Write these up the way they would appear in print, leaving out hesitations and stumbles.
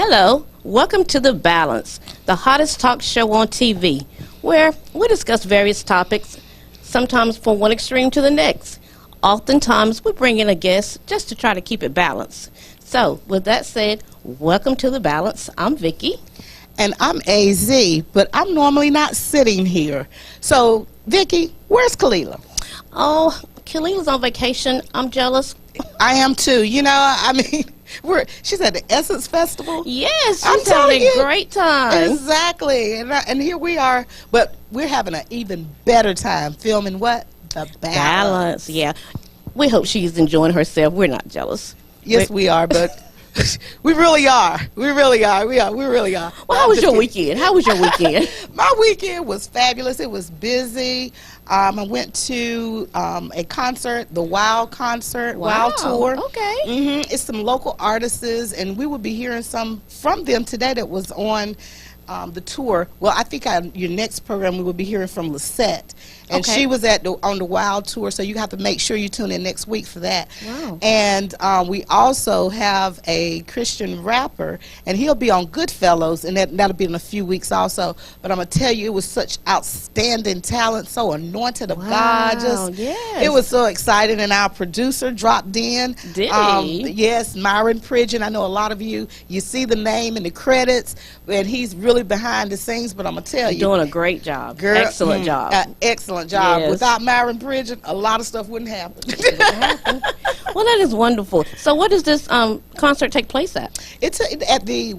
Hello, welcome to The Balance, the hottest talk show on TV, where we discuss various topics, sometimes from one extreme to the next. Oftentimes, we bring in a guest just to try to keep it balanced. So, with that said, welcome to The Balance. I'm Vickie. And I'm AZ, but I'm normally not sitting here. So, Vickie, where's Kalila? Oh, Kalila's on vacation. I'm jealous. I am too. She's at the Essence Festival. Yes, I'm she's having telling you. a great time. Exactly. And here we are, but we're having an even better time filming what? The Balance. Yeah. We hope she's enjoying herself. We're not jealous. Yes, we are, but we really are. We really are. We really are. Well, how was your weekend? My weekend was fabulous. It was busy. I went to a concert, the Wow concert, Wow tour. Okay. It's some local artists, and we will be hearing some from them today that was on the tour. Well, I think your next program we will be hearing from Lisette. And Okay. she was on the Wild Tour, so you have to make sure you tune in next week for that. Wow. And we also have a Christian rapper, and he'll be on Goodfellows, and that'll be in a few weeks also. But I'm going to tell you, it was such outstanding talent, so anointed of God. Yes. It was so exciting, and our producer dropped in. Did he? Yes, Myron Pridgeon. I know a lot of you see the name in the credits, and he's really behind the scenes, but I'm going to tell you. Doing a great job. Girl, Excellent job. Excellent job. Yes. Without Myron Bridget, a lot of stuff wouldn't happen. Well, that is wonderful. So where does this concert take place at? It's at the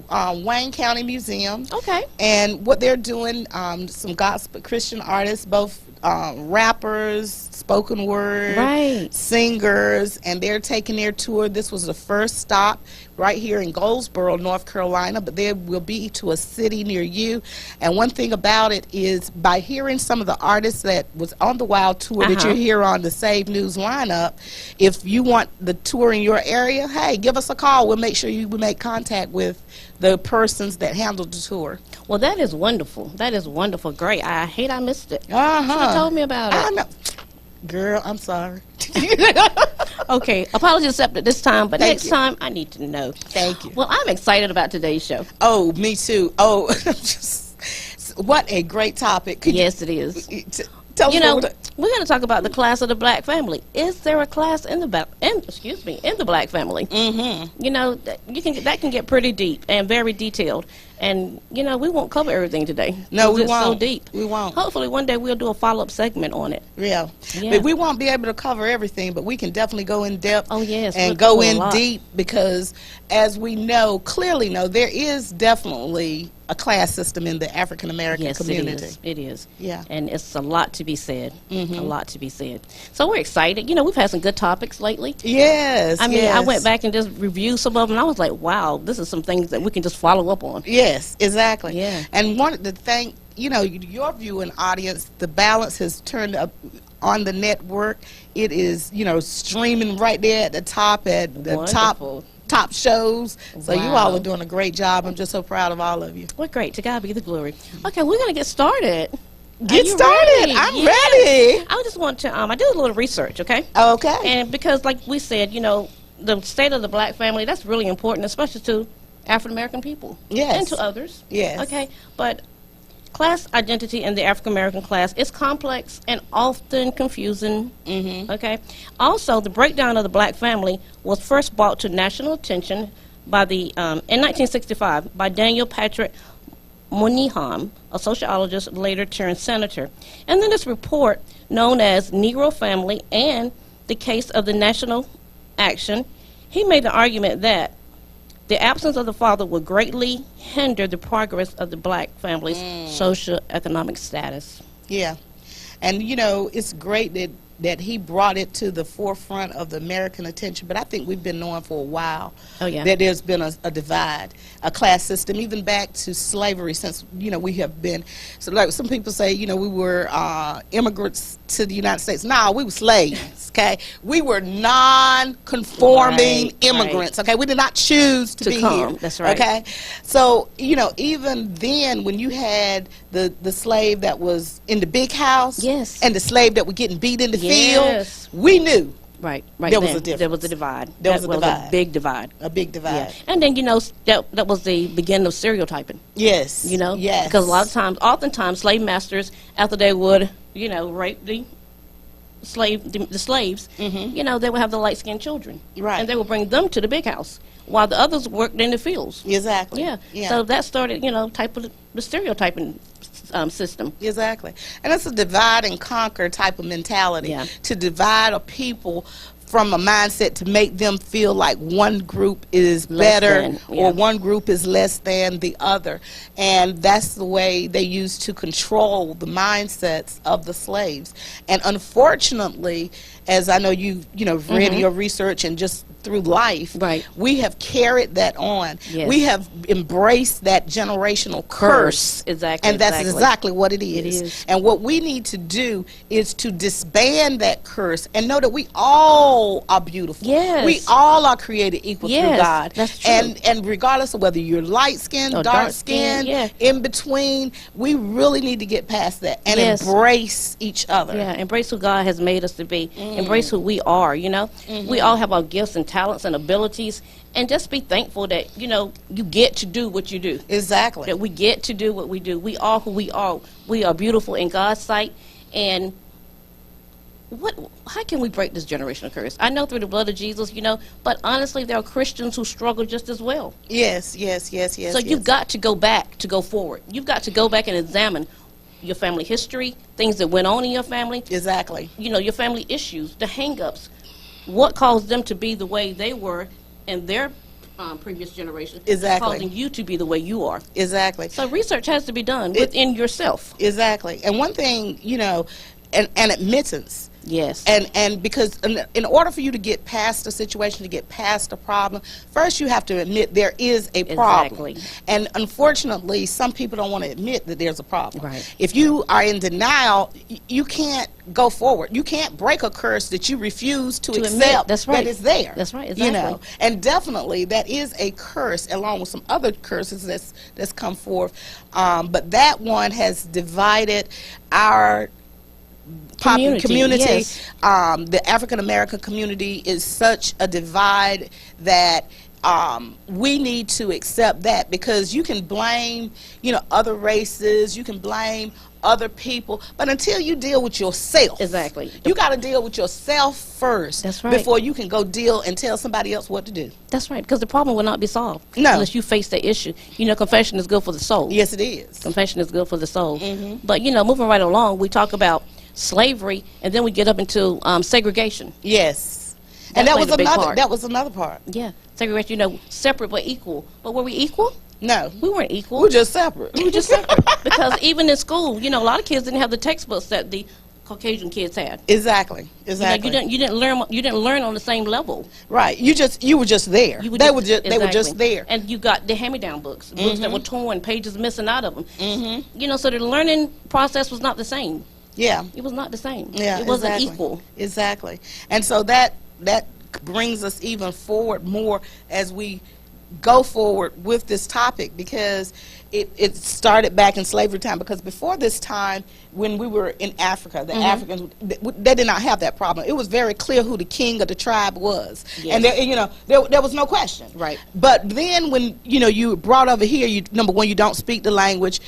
Wayne County Museum. Okay. And what they're doing, some gospel Christian artists, both rappers, spoken word, Right. singers, and they're taking their tour. This was the first stop right here in Goldsboro, North Carolina, but they will be to a city near you. And one thing about it is by hearing some of the artists that was on the Wild Tour that you hear on the Save News lineup, if you want the tour in your area, hey, give us a call. We'll make sure you make contact with the persons that handled the tour. Well, that is wonderful. That is wonderful. Great. I hate I missed it. Should Uh-huh. have told me about I it. know. Girl, I'm sorry. Okay. Apologies accepted this time, but Thank next you. time I need to know. Thank you. Well, I'm excited about today's show. Oh, me too. Oh, what a great topic. Yes, it is. Tell You us know, what we're going to talk about the class of the black family. Is there a class in the black family? Mm-hmm. You know, that can get pretty deep and very detailed. And, you know, we won't cover everything today. No, we It's so won't. deep. We won't. Hopefully one day we'll do a follow-up segment on it. Yeah. Yeah. But we won't be able to cover everything, but we can definitely go in depth Oh, yes, and we'll go cover a in lot. deep because as we clearly know, there is definitely a class system in the African American Yes, community. it is. Yeah. And it's a lot to be said. Mhm. A lot to be said. So we're excited. You know, we've had some good topics lately. Yes. I mean, I yes. went back and just reviewed some of them, and I was like, wow, this is some things that we can just follow up on. Yes, exactly. Yeah. And wanted to thank, your viewing audience. The Balance has turned up on the network. It is, streaming right there at the top at the Wonderful. top shows. So you all Wow. are doing a great job. I'm just so proud of all of you. Well, great. To God be the glory. Okay, we're going to get started. Get you started. ready? I'm Yeah. ready. I just want to, I did a little research, okay? Okay. And because, like we said, the state of the black family, that's really important, especially to African American people. Yes. And to others. Yes. Okay, but class identity in the African American class is complex and often confusing. Mm-hmm. Okay. Also, the breakdown of the black family was first brought to national attention by in 1965 by Daniel Patrick Moynihan, a sociologist later turned senator. And then this report, known as Negro Family and the Case of the National Action, he made the argument that the absence of the father would greatly hinder the progress of the black family's socioeconomic status. Yeah. And, it's great that he brought it to the forefront of the American attention, but I think we've been knowing for a while that there's been a divide, a class system, even back to slavery since, we have been, so like some people say, we were immigrants to the United States. No, we were slaves, okay? We were non-conforming immigrants, okay? We did not choose to be come. here. That's right. Okay? So, even then when you had the slave that was in the big house Yes. and the slave that were getting beat in the Yes. field, we knew Right. There was then, a difference. There was a divide. There was That a divide. a big divide. A big divide. Yeah. And then, that was the beginning of stereotyping. Yes. Yes. Because a lot of times, oftentimes, slave masters, after they would, rape the slaves, they would have the light-skinned children. Right. And they would bring them to the big house, while the others worked in the fields. Exactly. Yeah. So that started, type of the stereotyping system. Exactly. And it's a divide and conquer type of mentality. Yeah. To divide a people from a mindset to make them feel like one group is better or one group is less than the other. And that's the way they used to control the mindsets of the slaves. And unfortunately, as I know you've read in your research and just through life, we have carried that on. Yes. We have embraced that generational curse. Exactly. And that's exactly what it is. It is. And what we need to do is to disband that curse and know that we all are beautiful. Yes. We all are created equal through God. That's true. And regardless of whether you're light-skinned, or dark-skinned, in between, we really need to get past that and embrace each other. Yeah, embrace who God has made us to be. Embrace who we are, We all have our gifts and talents and abilities, and just be thankful that, you get to do what you do. Exactly. That we get to do what we do. We are who we are. We are beautiful in God's sight. And how can we break this generational curse? I know through the blood of Jesus, but honestly, there are Christians who struggle just as well. Yes. So you've got to go back to go forward. You've got to go back and examine your family history, things that went on in your family. Exactly. Your family issues, the hang-ups. What caused them to be the way they were in their previous generation? Exactly. Causing you to be the way you are. Exactly. So research has to be done within yourself. Exactly. And one thing, and admittance. Yes. And because in order for you to get past a situation, to get past a problem, first you have to admit there is a problem. Exactly. And unfortunately, some people don't want to admit that there's a problem. Right. If you are in denial, you can't go forward. You can't break a curse that you refuse to accept that is there. That's right. Exactly. And definitely that is a curse, along with some other curses that's come forth. But that one has divided our community. Yes. The African American community is such a divide that we need to accept that, because you can blame other races, you can blame other people, but until you deal with yourself, you got to deal with yourself first. That's right. Before you can go deal and tell somebody else what to do. That's right, because the problem will not be solved unless you face the issue. Confession is good for the soul. Yes, it is. Confession is good for the soul. But moving right along, we talk about slavery, and then we get up into segregation. Yes. And that was another part. Yeah. Segregation, separate but equal. But were we equal? No. We weren't equal. We were just separate. Because even in school, a lot of kids didn't have the textbooks that the Caucasian kids had. Exactly. You didn't learn on the same level. Right. You were just there. They were just there. And you got the hand-me-down books that were torn, pages missing out of them. So the learning process was not the same. Yeah. It was not the same. Yeah. It wasn't equal. Exactly. And so that brings us even forward more as we go forward with this topic, because it started back in slavery time. Because before this time, when we were in Africa, the Africans, they did not have that problem. It was very clear who the king of the tribe was. Yes. And there was no question. Right. But then when you brought over here, number one, you don't speak the language.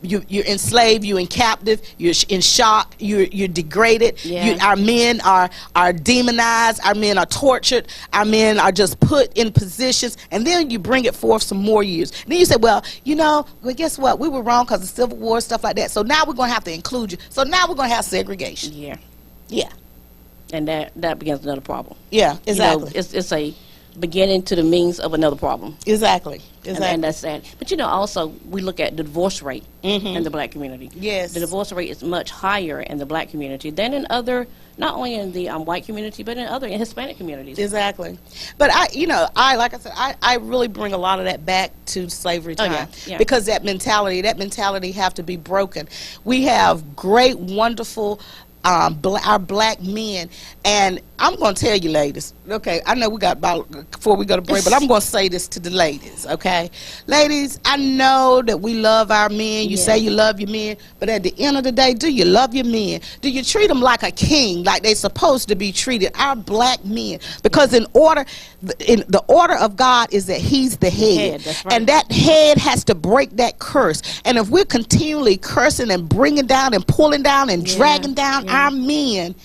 You're enslaved, you're in captive, you're in shock, you're degraded. Yeah. Our men are demonized, our men are tortured, our men are just put in positions, and then you bring it forth some more years. And then you say, well, guess what? We were wrong because of Civil War, stuff like that. So now we're going to have to include you. So now we're going to have segregation. Yeah. Yeah. And that begins another problem. Yeah, exactly. It's a beginning to the means of another problem. Exactly. And that's sad. But also, we look at the divorce rate in the black community. Yes. The divorce rate is much higher in the black community than in other, not only in the white community, but in Hispanic communities. Exactly. But like I said, I really bring a lot of that back to slavery time. Yeah. Because that mentality have to be broken. We have great, wonderful our black men. And I'm going to tell you, ladies, okay, I know we got about before we go to break, but I'm going to say this to the ladies, okay? Ladies, I know that we love our men. You say you love your men, but at the end of the day, do you love your men? Do you treat them like a king, like they're supposed to be treated? Our black men, because in the order of God is that he's the head. That's right. And that head has to break that curse. And if we're continually cursing and bringing down and pulling down and dragging down our men,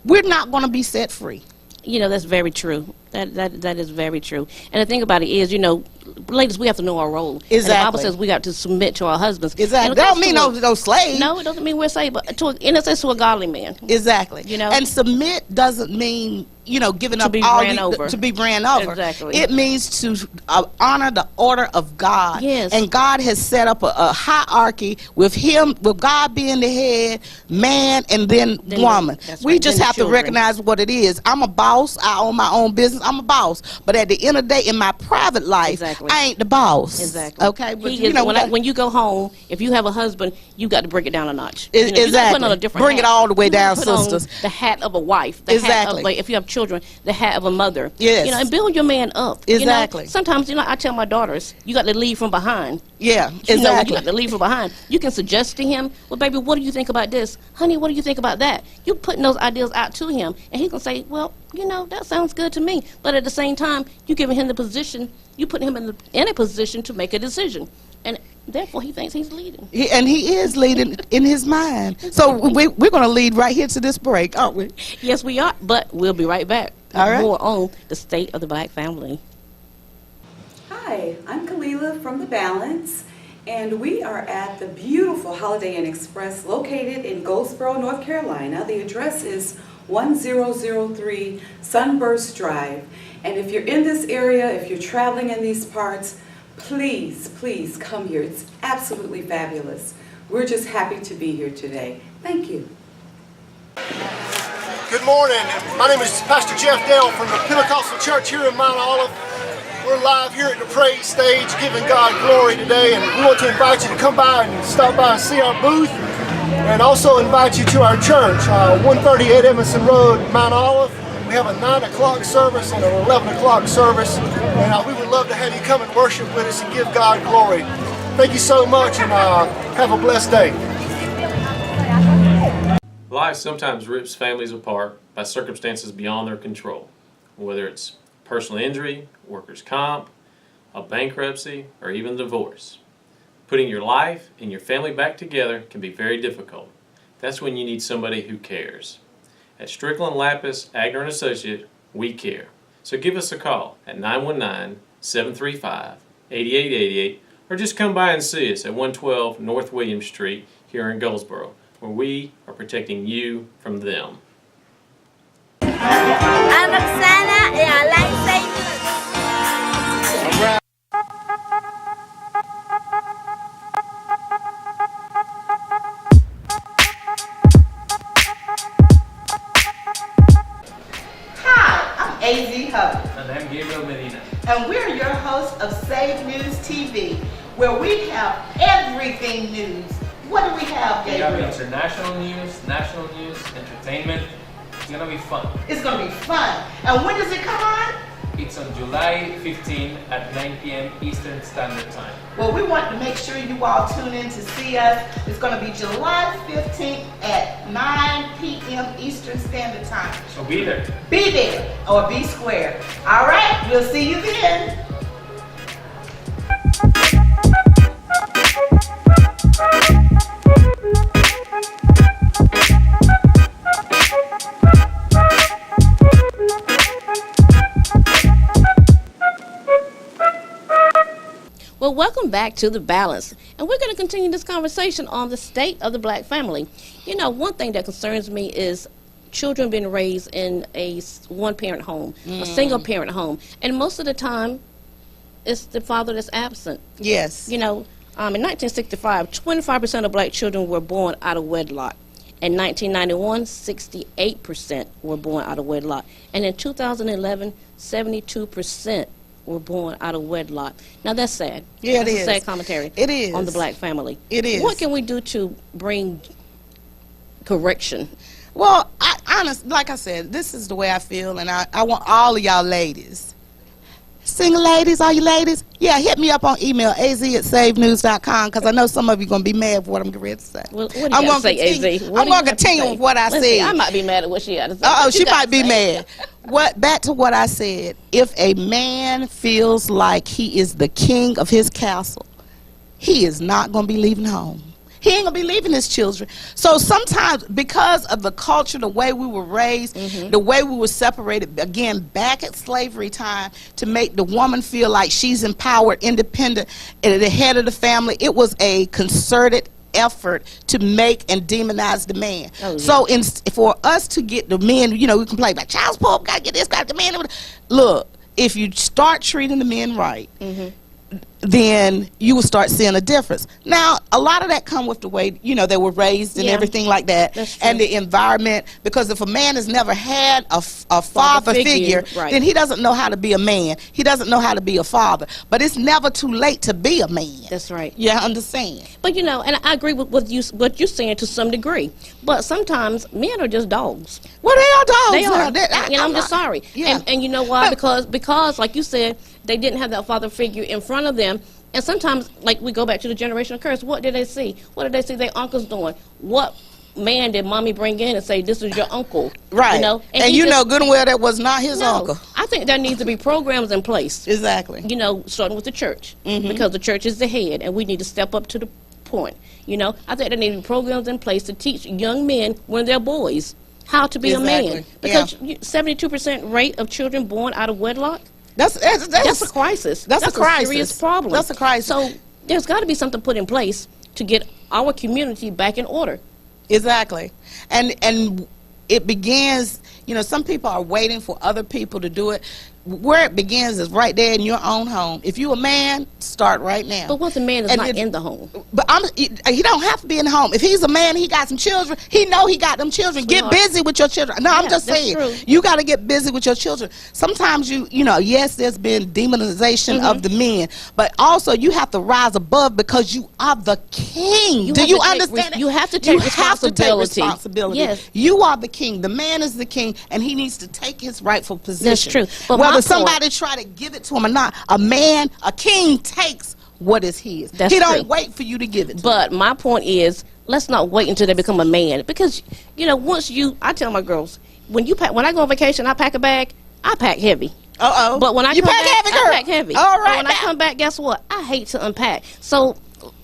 we're not going to be set free. You know, that's very true. That is very true. And the thing about it is, you know, ladies, we have to know our role. Exactly. And the Bible says we got to submit to our husbands. Exactly. That don't mean no slave. No, it doesn't mean we're slave, but in a sense, to a godly man. Exactly. You know, and submit doesn't mean, you know, giving up be all ran over. to be ran over. Exactly. It means to honor the order of God. Yes. And God has set up a hierarchy with God being the head, man, and then woman. We just have to recognize what it is. I'm a boss. I own my own business. I'm a boss. But at the end of the day, in my private life, I ain't the boss. Exactly. Okay. But you know, when you go home, if you have a husband, you got to break it down a notch. Exactly. Bring it all the way down, sisters. The hat of a wife. Hat of, if you have children, the hat of a mother. Yes. You know, and build your man up. Exactly. You know, sometimes, you know, I tell my daughters, you got to lead from behind. Yeah, exactly. You know, you got to lead from behind. You can suggest to him, well, baby, what do you think about this? Honey, what do you think about that? You putting those ideas out to him, and he can say, well, you know, that sounds good to me. But at the same time, you giving him the position, you putting him in a position to make a decision. And therefore, he thinks he's leading. And he is leading in his mind. So we're going to lead right here to this break, aren't we? Yes, we are. But we'll be right back. All right. More on the state of the black family. Hi, I'm Kalila from The Balance, and we are at the beautiful Holiday Inn Express located in Goldsboro, North Carolina. The address is 1003 Sunburst Drive. And if you're in this area, if you're traveling in these parts, please, please come here. It's absolutely fabulous. We're just happy to be here today. Thank you. Good morning. My name is Pastor Jeff Dale from the Pentecostal Church here in Mount Olive. We're live here at the praise stage giving God glory today, and we want to invite you to come by and stop by and see our booth, and also invite you to our church, 138 Edmondson Road, Mount Olive. We have a 9 o'clock service and an 11 o'clock service, and we would love to have you come and worship with us and give God glory. Thank you so much, and have a blessed day. Life sometimes rips families apart by circumstances beyond their control, whether it's personal injury, workers' comp, a bankruptcy, or even divorce. Putting your life and your family back together can be very difficult. That's when you need somebody who cares. At Strickland Lapis, Agner & Associate, we care. So give us a call at 919-735-8888, or just come by and see us at 112 North William Street here in Goldsboro, where we are protecting you from them. I'm Roxana and I like St. Louis. Hi, I'm AZ Hubbard. And I'm Gabriel Medina. And we're your hosts of Save News TV, where we have everything news. What do we have, We Gabriel? have international news, national news, entertainment. It's gonna be fun. It's going to be fun. And when does it come on? It's on July 15 at 9 p.m. Eastern Standard Time. Well, we want to make sure you all tune in to see us. It's going to be July 15th at 9 p.m. Eastern Standard Time. So be there. Be there or be square. All right, we'll see you then. Well, welcome back to The Balance. And we're going to continue this conversation on the state of the black family. You know, one thing that concerns me is children being raised in a one-parent home, a single-parent home. And most of the time, it's the father that's absent. Yes. You know, in 1965, 25% of black children were born out of wedlock. In 1991, 68% were born out of wedlock. And in 2011, 72% were born out of wedlock. Now, that's sad. Yeah, it That's is. a sad commentary It is. on the black family. It is. What can we do to bring correction? Well, like I said, this is the way I feel, and I want all of y'all ladies. Single ladies, all you ladies, yeah, hit me up on email, az@savenews.com, because I know some of you going to be mad for what I'm getting ready to say. Well, what do you got to say, AZ? I'm going to continue with what I said. I might be mad at what she had to say. Uh-oh, she might be mad. Back to what I said. If a man feels like he is the king of his castle, he is not going to be leaving home. He ain't gonna be leaving his children. So sometimes, because of the culture, the way we were raised, the way we were separated, again, back at slavery time, to make the woman feel like she's empowered, independent, and the head of the family, it was a concerted effort to make and demonize the man. Oh, yeah. So for us to get the men, we can play like child support, gotta get this, gotta get the man. Look, if you start treating the men right, then you will start seeing a difference. Now, a lot of that come with the way, they were raised and everything like that, and the environment, because if a man has never had a father figure, then he doesn't know how to be a man. He doesn't know how to be a father. But it's never too late to be a man. That's right. You understand? But, and I agree with what you're saying to some degree. But sometimes men are just dogs. Well, they are dogs. They are. I'm just sorry. Yeah. And you know why? Because, like you said, they didn't have that father figure in front of them. And sometimes, like, we go back to the generational curse. What did they see? What did they see their uncles doing? What man did mommy bring in and say, this is your uncle? Right. And you know good and well that was not his uncle. I think there needs to be programs in place. Exactly. Starting with the church. Because the church is the head, and we need to step up to the point. I think there need to be programs in place to teach young men when they're boys how to be a man. Because 72% rate of children born out of wedlock, that's a crisis. That's a serious problem. That's a crisis. So there's got to be something put in place to get our community back in order. Exactly. And it begins, some people are waiting for other people to do it. Where it begins is right there in your own home. If you're a man, start right now. But once a man is not in the home. But he don't have to be in the home. If he's a man, he got some children, he know he got them children. Get busy with your children. No, I'm just saying. True. You got to get busy with your children. Sometimes yes, there's been demonization of the men, but also you have to rise above because you are the king. Do you understand? You have to take responsibility. Yes. You are the king. The man is the king, and he needs to take his rightful position. That's true. But whether somebody try to give it to him or not, a king takes what is his. He don't wait for you to give it to him. But my point is, let's not wait until they become a man, because I tell my girls, when I go on vacation, I pack a bag, I pack heavy. But when I pack heavy. All right. But when I come back, guess what? I hate to unpack. So,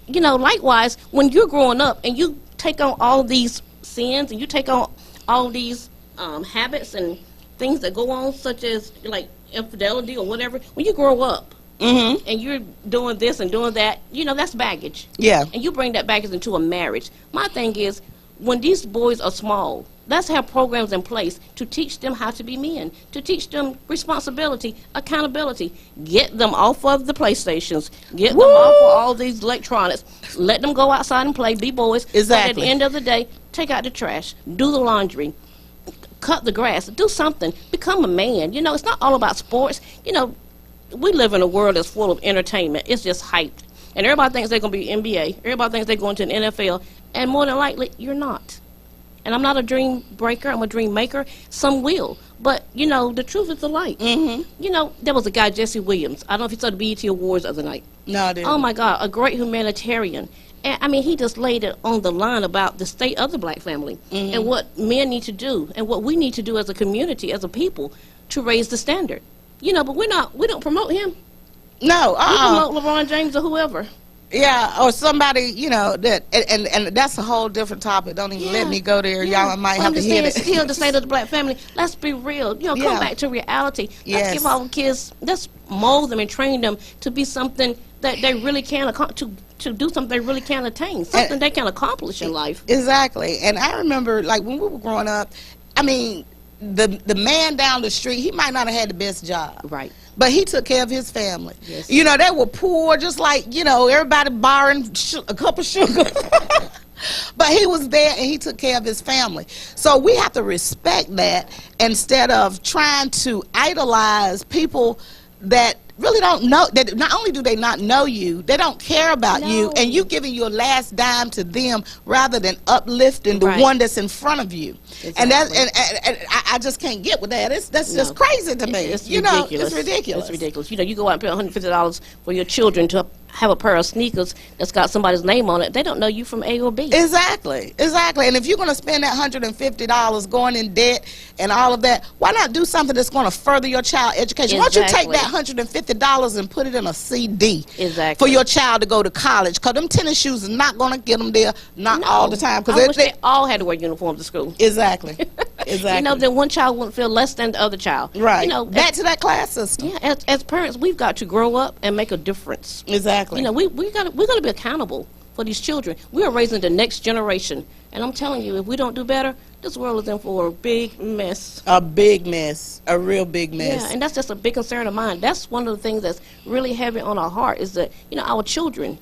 likewise, when you're growing up and you take on all these sins and you take on all these habits and things that go on, such as like infidelity or whatever, when you grow up and you're doing this and doing that, that's baggage. Yeah. And you bring that baggage into a marriage. My thing is, when these boys are small, let's have programs in place to teach them how to be men, to teach them responsibility, accountability. Get them off of the PlayStations. Get them off of all these electronics. Let them go outside and play, be boys. Exactly. But at the end of the day, take out the trash, do the laundry, cut the grass, do something, become a man. It's not all about sports. We live in a world that's full of entertainment. It's just hyped. And everybody thinks they're going to be NBA. Everybody thinks they're going to an NFL. And more than likely, you're not. And I'm not a dream breaker. I'm a dream maker. Some will. But, the truth is the light. There was a guy, Jesse Williams. I don't know if you saw the BET Awards the other night. No, I didn't. Oh, my God, a great humanitarian. And, he just laid it on the line about the state of the black family and what men need to do and what we need to do as a community, as a people, to raise the standard. But we don't promote him. No, we promote LeBron James or whoever. Yeah, or somebody, that, and that's a whole different topic. Don't even let me go there. Y'all might have to hit it. Still the state of the black family. Let's be real. Come back to reality. Let's give our kids, let's mold them and train them to be something that they really can, to do something they really can attain, something they can accomplish in life. Exactly. And I remember, like, when we were growing up, the man down the street, he might not have had the best job. Right. But he took care of his family. Yes. They were poor, just like, everybody borrowing a cup of sugar. But he was there and he took care of his family. So we have to respect that instead of trying to idolize people that really don't know that. Not only do they not know you, they don't care about you, No. and you giving your last dime to them rather than uplifting the Right. one that's in front of you. And that's Exactly. and I just can't get with that. That's No. just crazy to me. It's you ridiculous. know, it's ridiculous. It's ridiculous. You know, you go out and pay $150 for your children to have a pair of sneakers that's got somebody's name on it. They don't know you from A or B. Exactly. And if you're going to spend that $150 going in debt and all of that, why not do something that's going to further your child education? Why don't you take Exactly. that $150 and put it in a CD Exactly. for your child to go to college? Because them tennis shoes are not going to get them there, not all the time. I wish they all had to wear uniforms to school. Exactly. Exactly. You know, then one child wouldn't feel less than the other child. Right. You know, Back to that class system. yeah, as parents, we've got to grow up and make a difference. Exactly. You know, we're gonna be accountable for these children. We are raising the next generation, and I'm telling you, if we don't do better, this world is in for a big mess. A big mess. A real big mess. Yeah, and that's just a big concern of mine. That's one of the things that's really heavy on our heart is that, you know, our children.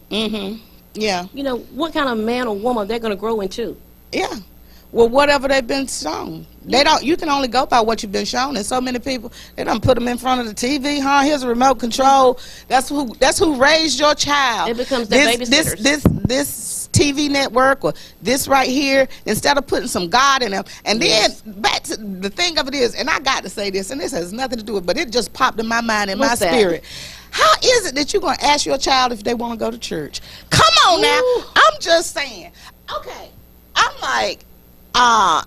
Yeah. You know, what kind of man or woman they're going to grow into. Yeah. Well, whatever they've been shown. They don't. You can only go by what you've been shown. And so many people, they don't put them in front of the TV. Here's a remote control. That's who raised your child. It becomes their babysitters. This TV network or this right here. Instead of putting some God in them. And then back to the thing of it is, and I got to say this, and this has nothing to do with, but it just popped in my mind and my What's that? spirit. How is it that you're going to ask your child if they want to go to church? Come on now. Ooh. I'm just saying. Okay. I'm like. I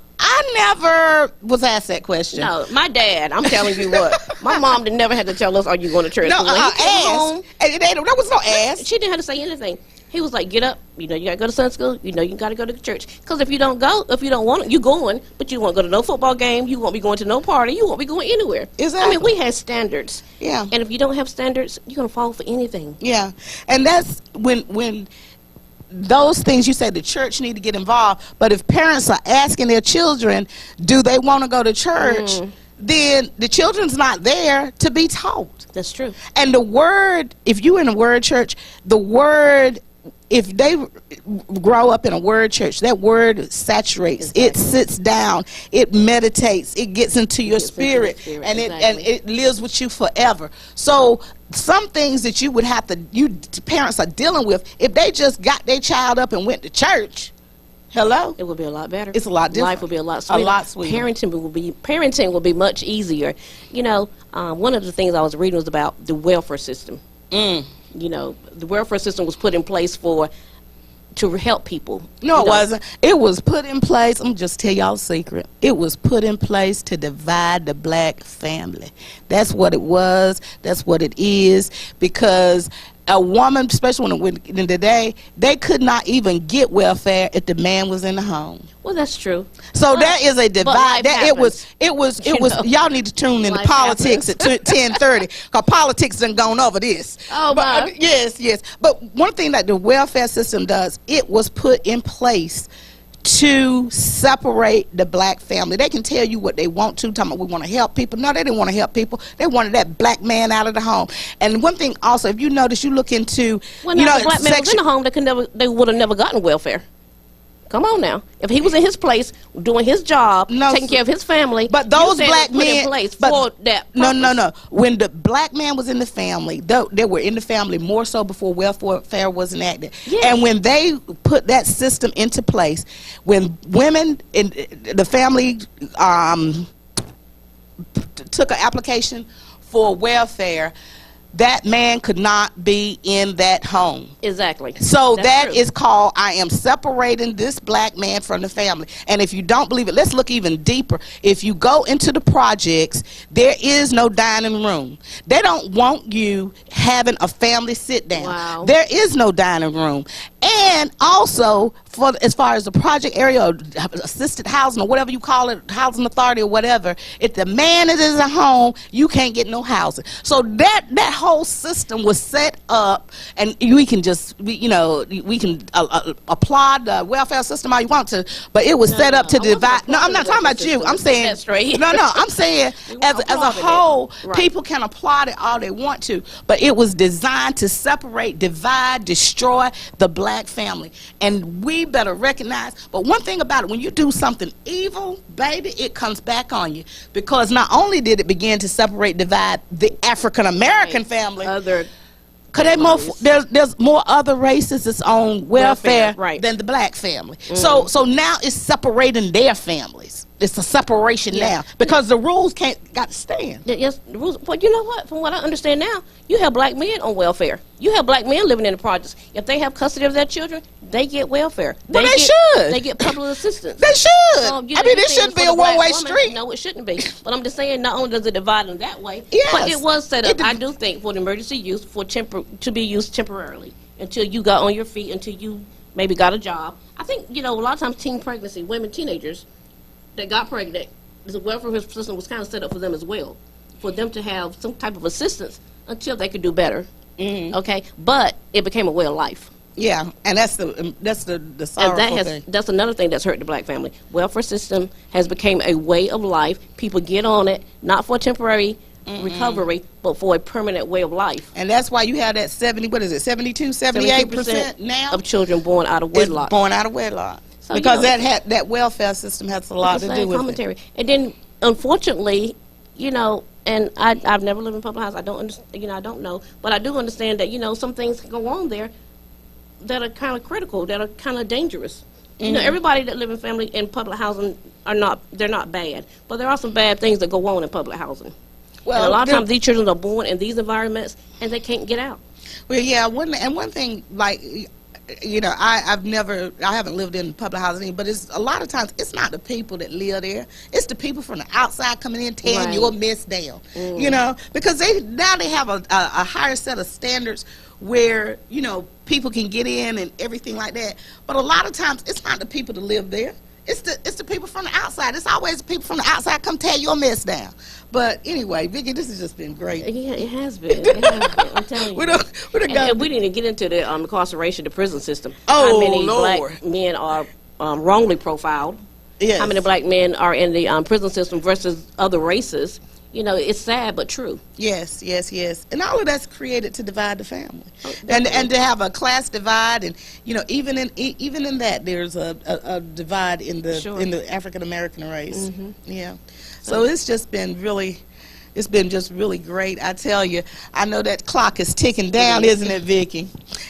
never was asked that question. No, my dad, I'm telling you what, my mom never had to tell us, are you going to church? No, 'Cause when he came home, ask. And there was no ask. she didn't have to say anything. He was like, get up, you know, you got to go to Sunday school, you know, you got to go to church. Because if you don't go, if you don't want it, you're going, but you won't go to no football game, you won't be going to no party, you won't be going anywhere. Exactly. I mean, we had standards. Yeah. And if you don't have standards, you're going to fall for anything. Yeah, and that's when those things you say the church need to get involved. But if parents are asking their children, do they want to go to church? Then the children's not there to be taught. That's true. And the word, if you in a word church, the word, if they grow up in a word church, that word saturates. It sits down. It meditates. It gets into your spirit, and it lives with you forever. So some things that you would have to, parents are dealing with, if they just got their child up and went to church, hello, It would be a lot better. It's a lot different. Life would be a lot sweeter. A lot sweeter. Parenting will be much easier. You know, one of the things I was reading was about the welfare system. You know, the welfare system was put in place to help people. No, You it know, wasn't. It was put in place. I'm just tell y'all a secret. It was put in place to divide the black family. That's what it was. That's what it is. Because a woman, especially when in the day, they could not even get welfare if the man was in the home. Well, that's true. So there is a divide. life That it was. You know. Y'all need to tune in to Life politics happens. at 10:30, because politics done gone over this. Oh, but, my. yes. But one thing that the welfare system does, it was put in place to separate the black family. They can tell you what they want to, talking about we want to help people. No, they didn't want to help people. They wanted that black man out of the home. And one thing also, if you notice, you look into, Well, now, if the black man was in the home, they would have never gotten welfare. Come on now. If he was in his place, doing his job, taking care of his family, but those you said black it was put men, in place but for that purpose. no. When the black man was in the family, they were in the family more so before welfare was enacted. Yes. And when they put that system into place, when women in the family took an application for welfare, that man could not be in that home. Exactly. So That's that true. is called, I am separating this black man from the family. And if you don't believe it, let's look even deeper. If you go into the projects, there is no dining room. They don't want you having a family sit down. Wow. There is no dining room. And also, as far as the project area or assisted housing or whatever you call it, housing authority or whatever, if the man is in a home, you can't get no housing. So that whole system was set up, and we can applaud the welfare system all you want to, but it was set up to divide. No, I'm not talking about you. I'm saying That's straight. no. I'm saying as a applauding whole, it. Right. people can applaud it all they want to, but it was designed to separate, divide, destroy the black family. And we we better recognize. But one thing about it, when you do something evil, baby, it comes back on you. Because not only did it begin to separate, divide the African American family, Other cause there's more other races that's on welfare right. than the black family. So now it's separating their families. It's a separation now because the rules got to stand. Yes, the rules. But you know what? From what I understand now, you have black men on welfare. You have black men living in the projects. If they have custody of their children, they get welfare. Well, they should. They get public assistance. They should. You I know, mean, it shouldn't be a one-way street. No, it shouldn't be. But I'm just saying, not only does it divide them that way, Yes. but it was set up, I do think, for the emergency use, to be used temporarily until you got on your feet, until you maybe got a job. I think, a lot of times teen pregnancy, teenagers that got pregnant, the welfare system was kind of set up for them as well, for them to have some type of assistance until they could do better. Okay, but it became a way of life. Yeah, and that's the sorrowful thing. That's another thing that's hurt the black family. Welfare system has become a way of life. People get on it not for temporary recovery, but for a permanent way of life. And that's why you have that 78% now of children born out of wedlock. Born out of wedlock. So, because that welfare system has a lot to do with commentary. And then, unfortunately, and I've never lived in public house. I don't understand. I don't know, but I do understand that some things go on there that are kind of critical, that are kind of dangerous. Everybody that live in family in public housing they're not bad, but there are some bad things that go on in public housing. Well, and a lot of times these children are born in these environments and they can't get out. Well, yeah, one thing, like, I haven't lived in public housing, but it's a lot of times it's not the people that live there, it's the people from the outside coming in tearing your mess down. Because they have a higher set of standards where people can get in and everything like that. But a lot of times it's not the people that live there. It's the people from the outside. It's always the people from the outside come tear your mess down. But anyway, Vickie, this has just been great. Yeah, it has been. It has been. I'm telling you. And we didn't get into the incarceration, the prison system. Oh, how many Lord. black men are wrongly profiled? Yes. How many black men are in the prison system versus other races? It's sad but true. Yes. And all of that's created to divide the family, and to have a class divide, and even in that there's a divide in the African American race. Yeah. So it's just been really great. I tell you, I know that clock is ticking down, isn't it, Vickie?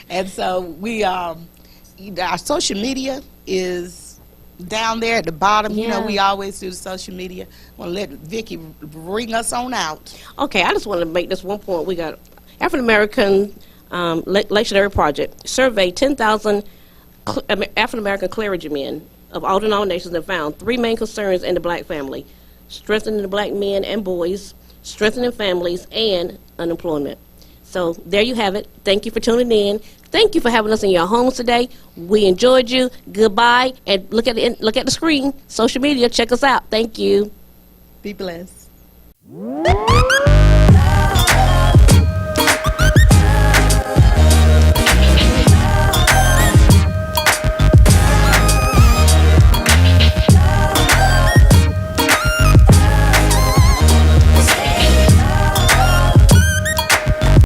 And so we our social media is down there at the bottom. We always do the social media. I want to let Vickie bring us on out. Okay, I just want to make this one point. We got African American Lectionary Project surveyed 10,000 African American clergymen of all denominations and found three main concerns in the black family: strengthening the black men and boys, strengthening families, and unemployment. So there you have it. Thank you for tuning in. Thank you for having us in your homes today. We enjoyed you. Goodbye. And look at the screen. Social media. Check us out. Thank you. Be blessed.